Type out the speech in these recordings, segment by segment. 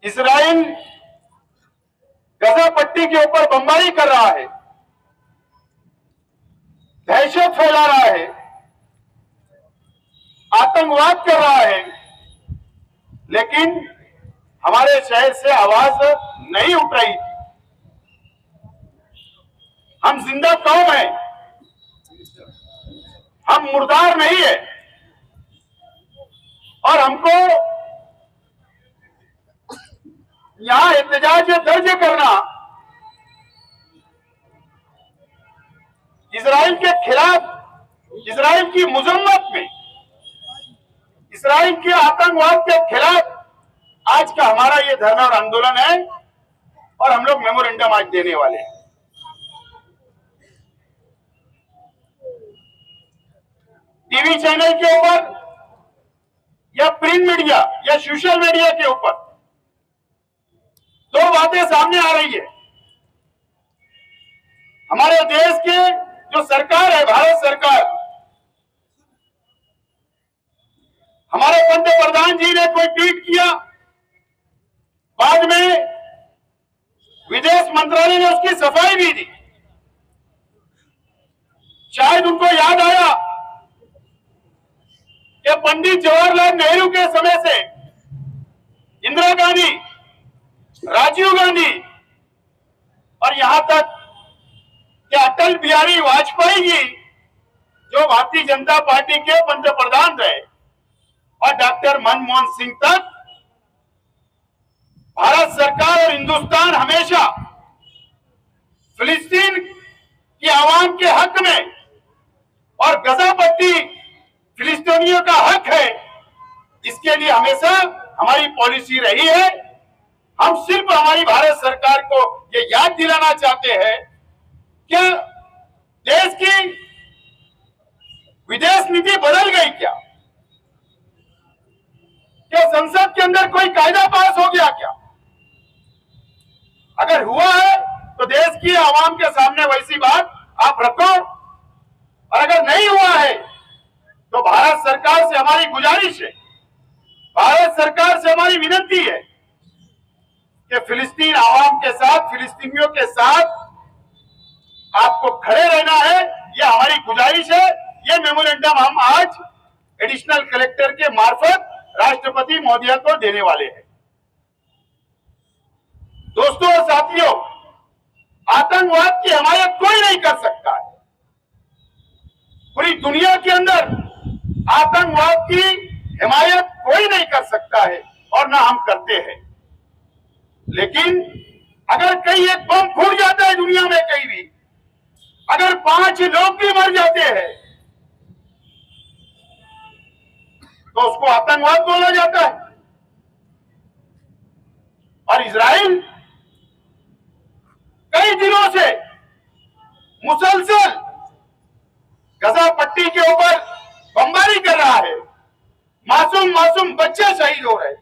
Israel गजा पट्टी के ऊपर बमबारी कर रहा है, दहशत फैला रहा है, आतंकवाद कर रहा है, लेकिन हमारे शहर से आवाज नहीं उठ रही थी। हम जिंदा कौम हैं, हम मुर्दार नहीं है, और हमको यहां एहतजाज दर्ज करना इजराइल के खिलाफ, इजराइल की मजम्मत में, इजराइल के आतंकवाद के खिलाफ आज का हमारा ये धरना और आंदोलन है, और हम लोग मेमोरेंडम आज देने वाले हैं। टीवी चैनल के ऊपर या प्रिंट मीडिया या सोशल मीडिया के ऊपर दो बातें सामने आ रही है। हमारे देश के जो सरकार है, भारत सरकार, हमारे पंतप्रधान जी ने कोई ट्वीट किया, बाद में विदेश मंत्रालय ने उसकी सफाई भी दी। शायद उनको याद आया कि पंडित जवाहरलाल नेहरू के समय से इंदिरा गांधी, राजीव गांधी और यहां तक कि अटल बिहारी वाजपेयी जी जो भारतीय जनता पार्टी के पंतप्रधान रहे, और डॉक्टर मनमोहन सिंह तक भारत सरकार और हिंदुस्तान हमेशा फिलिस्तीन की आवाम के हक में, और गजा पट्टी फिलिस्तीनियों का हक है, इसके लिए हमेशा हमारी पॉलिसी रही है। हम सिर्फ हमारी भारत सरकार को ये याद दिलाना चाहते हैं कि देश की विदेश नीति बदल गई क्या? संसद के अंदर कोई कायदा पास हो गया क्या? अगर हुआ है तो देश की आवाम के सामने वैसी बात आप रखो, और अगर नहीं हुआ है तो भारत सरकार से हमारी गुजारिश है, भारत सरकार से हमारी विनती है कि फिलिस्तीन आवाम के साथ, फिलिस्तीनियों के साथ आपको खड़े रहना है, ये हमारी गुजारिश है। ये मेमोरेंडम हम आज एडिशनल कलेक्टर के मार्फत राष्ट्रपति महोदय को देने वाले हैं। दोस्तों और साथियों, आतंकवाद की हिमायत कोई नहीं कर सकता है। पूरी दुनिया के अंदर आतंकवाद की हिमायत कोई नहीं कर सकता है, और ना हम करते हैं। लेकिन अगर कहीं एक बम फूट जाता है दुनिया में कहीं भी, अगर 5 लोग भी मर जाते हैं तो उसको आतंकवाद बोला जाता है। और इजराइल कई दिनों से मुसलसल गजा पट्टी के ऊपर बमबारी कर रहा है। मासूम मासूम बच्चे शहीद हो रहे,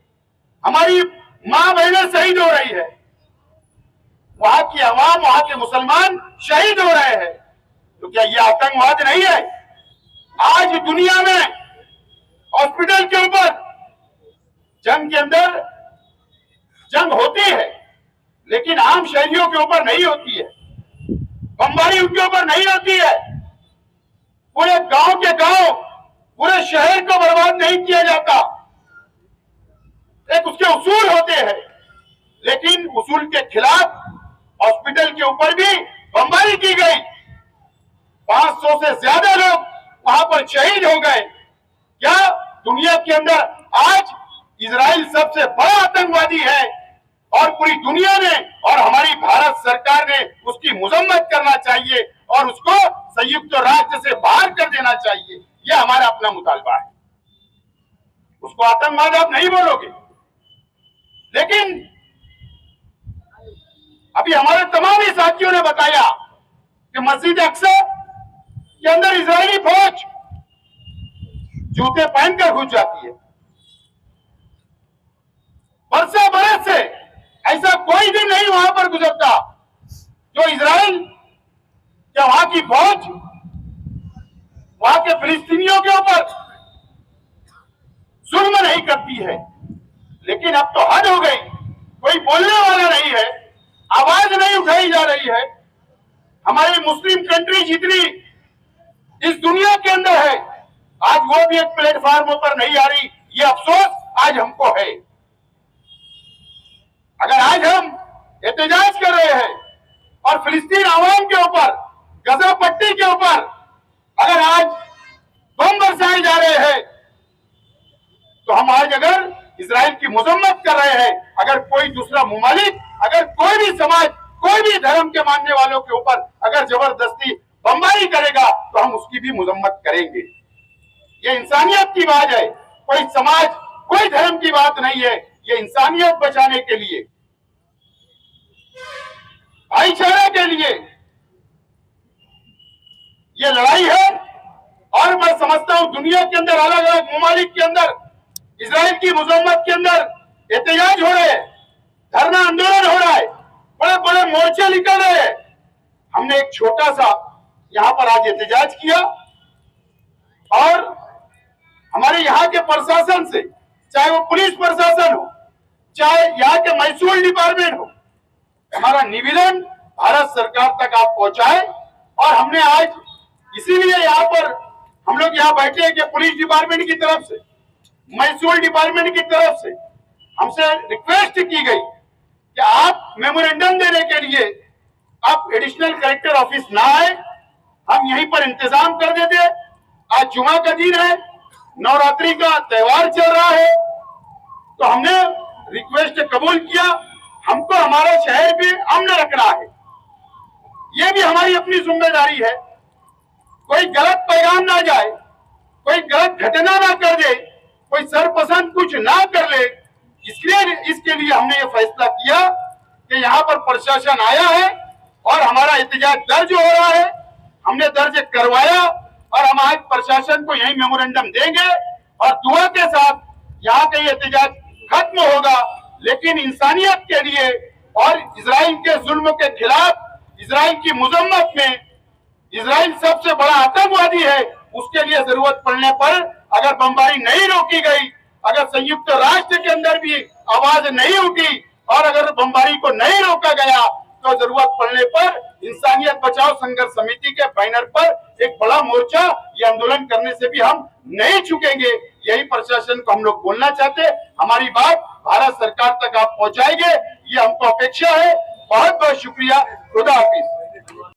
हमारी मां बहनें शहीद हो रही है, वहां की आवाम, वहां के मुसलमान शहीद हो रहे हैं। तो क्या ये आतंकवाद नहीं है? आज दुनिया में हॉस्पिटल के ऊपर जंग के अंदर जंग होती है, लेकिन आम शहरियों के ऊपर नहीं होती है, बमबारी उनके ऊपर नहीं होती है। पूरे गांव के गांव, पूरे शहर को बर्बाद नहीं किया जाता। एक उसके उसूल होते हैं, लेकिन उसूल के खिलाफ हॉस्पिटल के ऊपर भी बमबारी की गई। 500 से ज्यादा लोग वहां पर शहीद हो गए। क्या दुनिया के अंदर आज इजराइल सबसे बड़ा आतंकवादी है, और पूरी दुनिया ने और हमारी भारत सरकार ने उसकी मजम्मत करना चाहिए और उसको संयुक्त राष्ट्र से बाहर कर देना चाहिए। यह हमारा अपना मुतालबा है। उसको आतंकवाद आप नहीं बोलोगे, लेकिन अभी हमारे तमाम ही साथियों ने बताया कि मस्जिद अक्सा के अंदर इजरायली फौज जूते पहनकर घुस जाती है। बरसों बरस से ऐसा कोई दिन नहीं वहां पर गुजरता जो इजराइल या वहां की फौज वहां के फिलिस्तीनियों के ऊपर जुल्म नहीं करती है। लेकिन अब तो हद हो गई। कोई बोलने वाला नहीं है, आवाज नहीं उठाई जा रही है। हमारी मुस्लिम कंट्री जितनी इस दुनिया के अंदर है, आज वो भी एक प्लेटफॉर्म पर नहीं आ रही, ये अफसोस आज हमको है। अगर आज हम एहतजाज कर रहे हैं और फिलिस्तीन आवाम के ऊपर, गजा पट्टी के ऊपर अगर आज बम बरसाए जा रहे हैं, तो हम आज अगर इजराइल की मजम्मत कर रहे हैं, अगर कोई दूसरा मुमालिक, अगर कोई भी समाज, कोई भी धर्म के मानने वालों के ऊपर अगर जबरदस्ती बमबारी करेगा, तो हम उसकी भी मजम्मत करेंगे। ये इंसानियत की बात है, कोई समाज, कोई धर्म की बात नहीं है। ये इंसानियत बचाने के लिए, भाईचारे के लिए ये लड़ाई है। और मैं समझता हूं दुनिया के अंदर अलग अलग ममालिक के अंदर इजराइल की मजम्मत के अंदर एहतजाज हो रहे हैं, धरना आंदोलन हो रहा है, बड़े बड़े मोर्चे निकल रहे हैं। हमने एक छोटा सा यहां पर आज एहतजाज किया और हमारे यहाँ के प्रशासन से, चाहे वो पुलिस प्रशासन हो, चाहे यहाँ के महसूल डिपार्टमेंट हो, हमारा निवेदन भारत सरकार तक आप पहुंचाए। और हमने आज इसीलिए यहाँ पर हम लोग यहाँ बैठे हैं कि पुलिस डिपार्टमेंट की तरफ से, महसूल डिपार्टमेंट की तरफ से हमसे रिक्वेस्ट की गई कि आप मेमोरेंडम देने के लिए आप एडिशनल कलेक्टर ऑफिस ना आए, हम यहीं पर इंतजाम कर देते। आज जुमा का दिन है, नवरात्रि का त्योहार चल रहा है, तो हमने रिक्वेस्ट कबूल किया। हमको हमारा शहर भी अमन रखना है, ये भी हमारी अपनी जिम्मेदारी है। कोई गलत पैगाम ना जाए, कोई गलत घटना ना कर दे, कोई सरपसंद कुछ ना कर ले, इसलिए इसके लिए हमने ये फैसला किया कि यहाँ पर प्रशासन आया है और हमारा एहतजाज दर्ज हो रहा है। हमने दर्ज करवाया और हम आज प्रशासन को यही मेमोरेंडम देंगे और दुआ के साथ यहाँ का ये एहतजाज खत्म होगा। लेकिन इंसानियत के लिए और इजराइल के जुल्म के खिलाफ, इजराइल की मजम्मत में, इजराइल सबसे बड़ा आतंकवादी है, उसके लिए जरूरत पड़ने पर अगर बमबारी नहीं रोकी गई, अगर संयुक्त राष्ट्र के अंदर भी आवाज नहीं उठी और अगर बमबारी को नहीं रोका गया, तो जरूरत पड़ने पर इंसानियत बचाओ संघर्ष समिति के बैनर पर एक बड़ा मोर्चा, ये आंदोलन करने से भी हम नहीं चुकेंगे। यही प्रशासन को हम लोग बोलना चाहते हैं। हमारी बात भारत सरकार तक आप पहुंचाएंगे, ये हमको अपेक्षा है। बहुत बहुत शुक्रिया। खुदा हाफिज।